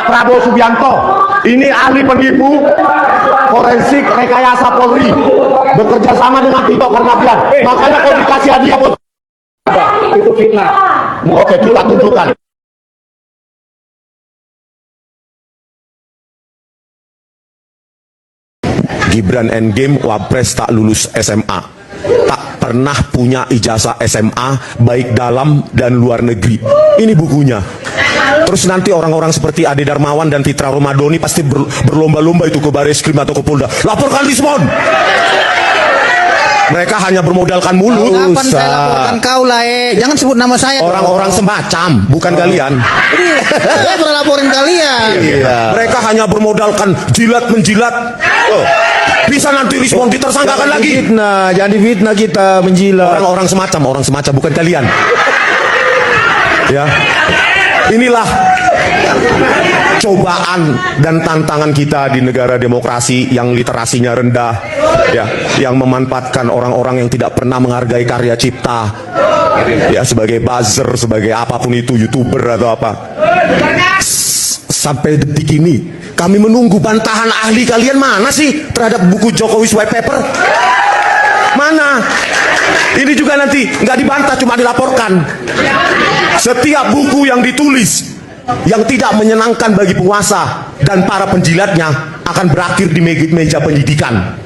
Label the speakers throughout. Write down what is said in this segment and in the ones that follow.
Speaker 1: Prabowo Subianto. Ini ahli penipu forensik rekayasa Polri, bekerja sama dengan Tito Karnavian. Makanya kalau dikasih hadiah buat itu fitnah. Oke, kita tunjukkan. Gibran endgame wapres tak lulus SMA, tak pernah punya ijazah SMA baik dalam dan luar negeri. Ini bukunya. Terus nanti orang-orang seperti Ade Darmawan dan Fitra Romadoni pasti berlomba-lomba itu ke Bareskrim atau ke Polda. Laporkan Lismon. Mereka hanya bermodalkan mulut.
Speaker 2: Kapan saya laporkan kau lah, jangan sebut nama saya.
Speaker 1: Orang-orang semacam, bukan kalian.
Speaker 2: Saya pernah laporin kalian.
Speaker 1: Iya. Mereka hanya bermodalkan jilat menjilat. Bisa nanti Lismon ditersangkakan lagi.
Speaker 3: Fitnah, jangan difitnah kita menjilat.
Speaker 1: Orang semacam, bukan kalian. Ya. Inilah cobaan dan tantangan kita di negara demokrasi yang literasinya rendah, ya, yang memanfaatkan orang-orang yang tidak pernah menghargai karya cipta, ya, sebagai buzzer, sebagai apapun itu, YouTuber atau apa. Sampai detik ini kami menunggu bantahan ahli kalian mana sih terhadap buku Jokowi's White Paper? Mana? Ini juga nanti nggak dibantah, cuma dilaporkan. Setiap buku yang ditulis yang tidak menyenangkan bagi penguasa dan para penjilatnya akan berakhir di meja penyidikan.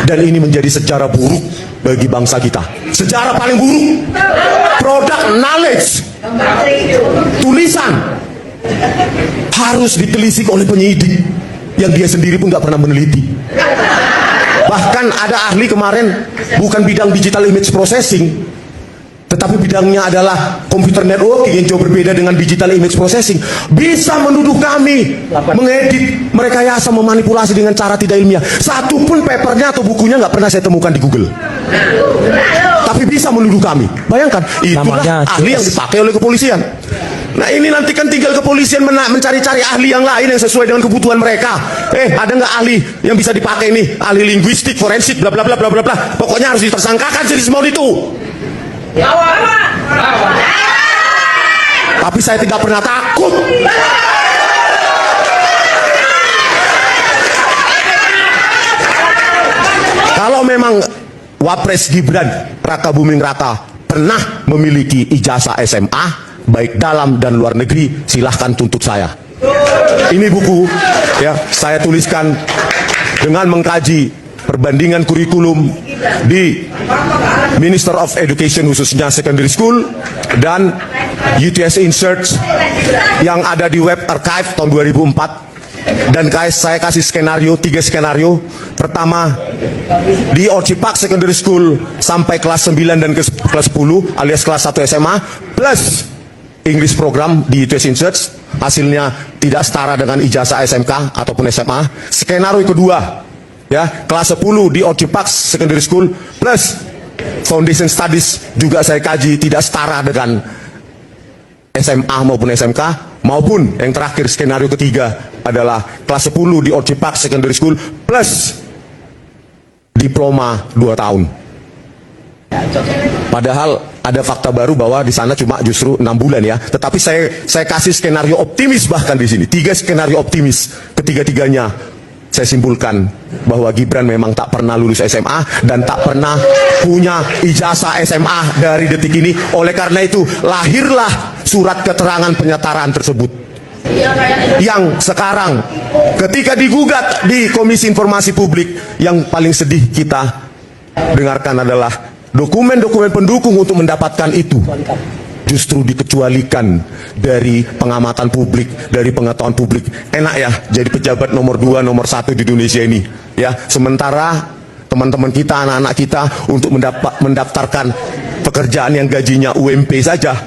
Speaker 1: Dan ini menjadi sejarah buruk bagi bangsa kita. Sejarah paling buruk. Produk knowledge, tulisan harus ditelisik oleh penyidik yang dia sendiri pun nggak pernah meneliti. Bahkan ada ahli kemarin bukan bidang digital image processing, tetapi bidangnya adalah computer networking yang jauh berbeda dengan digital image processing. Bisa menuduh kami mengedit, merekayasa, memanipulasi dengan cara tidak ilmiah. Satu pun papernya atau bukunya nggak pernah saya temukan di Google. Tapi bisa menuduh kami. Bayangkan, itulah ahli yang dipakai oleh kepolisian. Nah ini nanti kan tinggal kepolisian mencari-cari ahli yang lain yang sesuai dengan kebutuhan mereka. Ada nggak ahli yang bisa dipakai ini? Ahli linguistik, forensik, bla bla bla bla bla bla. Pokoknya harus ditersangkakan si Lismon itu. Tapi saya tidak pernah takut. Kalau memang Wapres Gibran Raka Buming Raka pernah memiliki ijazah SMA baik dalam dan luar negeri, silahkan tuntut saya. Ini buku, ya, saya tuliskan dengan mengkaji perbandingan kurikulum di Minister of Education khususnya Secondary School dan UTS Insearch yang ada di web archive tahun 2004. Dan saya kasih skenario, 3 skenario. Pertama, di Orchid Park Secondary School sampai kelas 9 dan kelas 10 alias kelas 1 SMA plus English program di UTS Insearch, hasilnya tidak setara dengan ijazah SMK ataupun SMA. Skenario kedua, ya, kelas 10 di Orchid Park Secondary School plus Foundation Studies juga saya kaji tidak setara dengan SMA maupun SMK. Maupun yang terakhir skenario ketiga adalah kelas 10 di Orchid Park Secondary School plus diploma 2 tahun. Padahal ada fakta baru bahwa di sana cuma justru 6 bulan ya. Tetapi saya kasih skenario optimis bahkan di sini. 3 skenario optimis. Ketiga-tiganya saya simpulkan bahwa Gibran memang tak pernah lulus SMA dan tak pernah punya ijazah SMA dari detik ini. Oleh karena itu lahirlah surat keterangan penyetaraan tersebut yang sekarang ketika digugat di Komisi Informasi Publik, yang paling sedih kita dengarkan adalah dokumen-dokumen pendukung untuk mendapatkan itu justru dikecualikan dari pengamatan publik, dari pengetahuan publik. Enak ya jadi pejabat nomor 2, nomor 1 di Indonesia ini, ya. Sementara teman-teman kita, anak-anak kita untuk mendaftarkan pekerjaan yang gajinya UMP saja,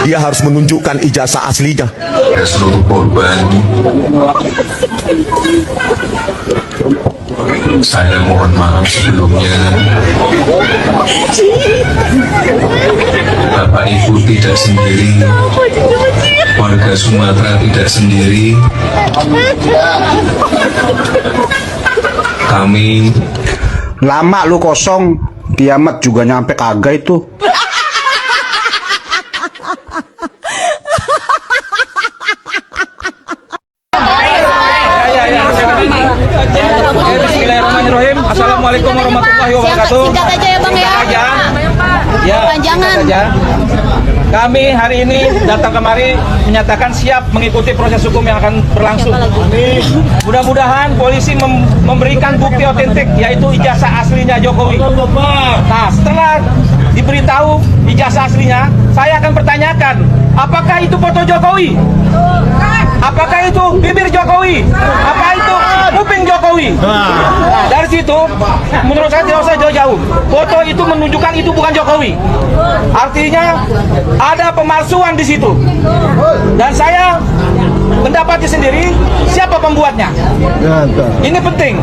Speaker 1: dia harus menunjukkan ijazah aslinya.
Speaker 4: Seluruh korban, saya mohon maaf sebelumnya. Bapak Ibu tidak sendiri, warga Sumatera tidak sendiri. Kami
Speaker 5: lama lu kosong, kiamat juga nyampe kagak itu.
Speaker 6: Assalamualaikum warahmatullahi wabarakatuh.
Speaker 7: Singkat aja ya Bang ya.
Speaker 6: Ya,
Speaker 7: Panjangan.
Speaker 6: singkat saja. Kami hari ini datang kemari menyatakan siap mengikuti proses hukum yang akan berlangsung. Mudah-mudahan polisi memberikan bukti otentik, yaitu ijazah aslinya Jokowi. Nah, setelah diberitahu ijazah aslinya, saya akan pertanyakan, apakah itu foto Jokowi? Apakah itu bibir Jokowi? Apa itu kuping Jokowi? Nah, dari situ, menurut saya tidak usah jauh-jauh. Foto itu menunjukkan itu bukan Jokowi. Artinya ada pemalsuan di situ. Dan saya mendapati sendiri siapa pembuatnya. Ini penting.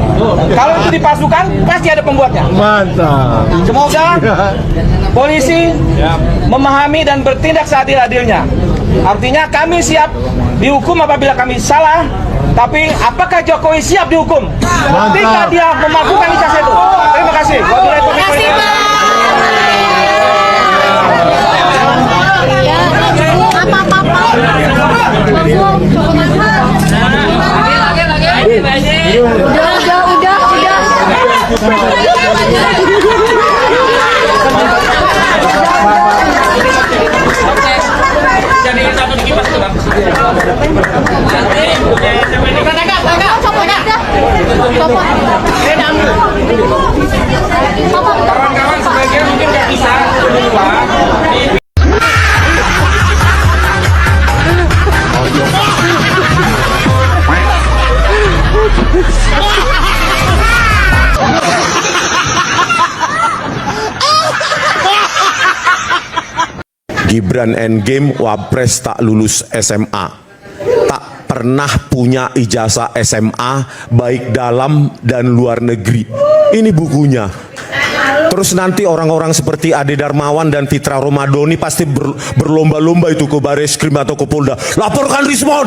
Speaker 6: Kalau itu dipalsukan, pasti ada pembuatnya.
Speaker 3: Mantap.
Speaker 6: Semoga polisi memahami dan bertindak seadil-adilnya. Artinya kami siap dihukum apabila kami salah, tapi apakah Jokowi siap dihukum ketika dia melakukan ijazah itu? Terima kasih. Wabillahi taufiq wal hidayah. Kawan-kawan sebagian mungkin nggak bisa lupa.
Speaker 1: Gibran endgame, Wapres tak lulus SMA, tak pernah punya ijazah SMA baik dalam dan luar negeri. Ini bukunya. Terus nanti orang-orang seperti Ade Darmawan dan Fitra Romadhoni pasti berlomba-lomba itu ke Bareskrim atau ke Polda. Laporkan Rismon.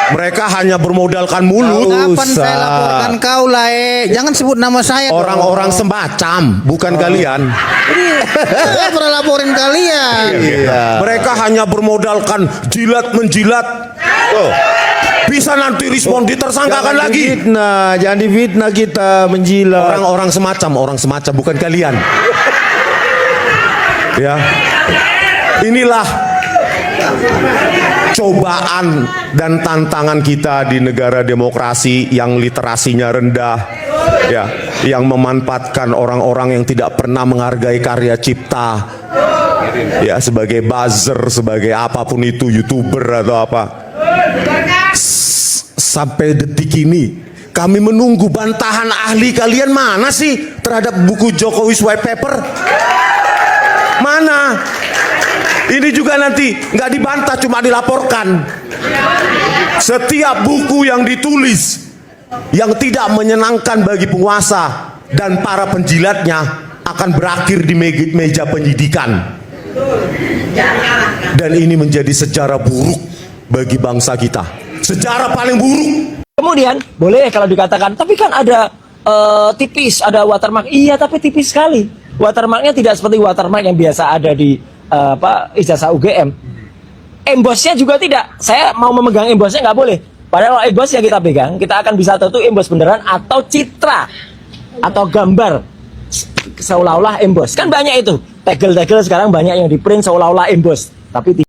Speaker 1: Mereka hanya bermodalkan mulut.
Speaker 2: Kapan saya laporkan kau lah, Jangan sebut nama saya.
Speaker 1: Orang-orang semacam, bukan kalian.
Speaker 2: Saya pernah laporin kalian.
Speaker 1: Mereka hanya bermodalkan jilat-menjilat. Bisa nanti Rismon ditersangkakan lagi.
Speaker 3: Jangan difitnah kita menjilat.
Speaker 1: Orang-orang semacam, bukan kalian. Ya, inilah cobaan dan tantangan kita di negara demokrasi yang literasinya rendah, ya, yang memanfaatkan orang-orang yang tidak pernah menghargai karya cipta, ya, sebagai buzzer, sebagai apapun itu, YouTuber atau apa. Sampai detik ini kami menunggu bantahan ahli kalian mana sih terhadap buku Jokowi White Paper? Mana? Ini juga nanti nggak dibantah, cuma dilaporkan. Setiap buku yang ditulis yang tidak menyenangkan bagi penguasa dan para penjilatnya akan berakhir di meja penyidikan. Dan ini menjadi sejarah buruk bagi bangsa kita. Sejarah paling buruk.
Speaker 8: Kemudian boleh kalau dikatakan, tapi kan ada tipis, ada watermark. Iya, tapi tipis sekali. Watermarknya tidak seperti watermark yang biasa ada di ijazah UGM. Embossnya juga tidak. Saya mau memegang embossnya nggak boleh. Padahal emboss yang kita pegang, kita akan bisa tahu itu emboss beneran atau citra atau gambar seolah-olah emboss. Kan banyak itu. Tegel-tegel sekarang banyak yang di print seolah-olah emboss, tapi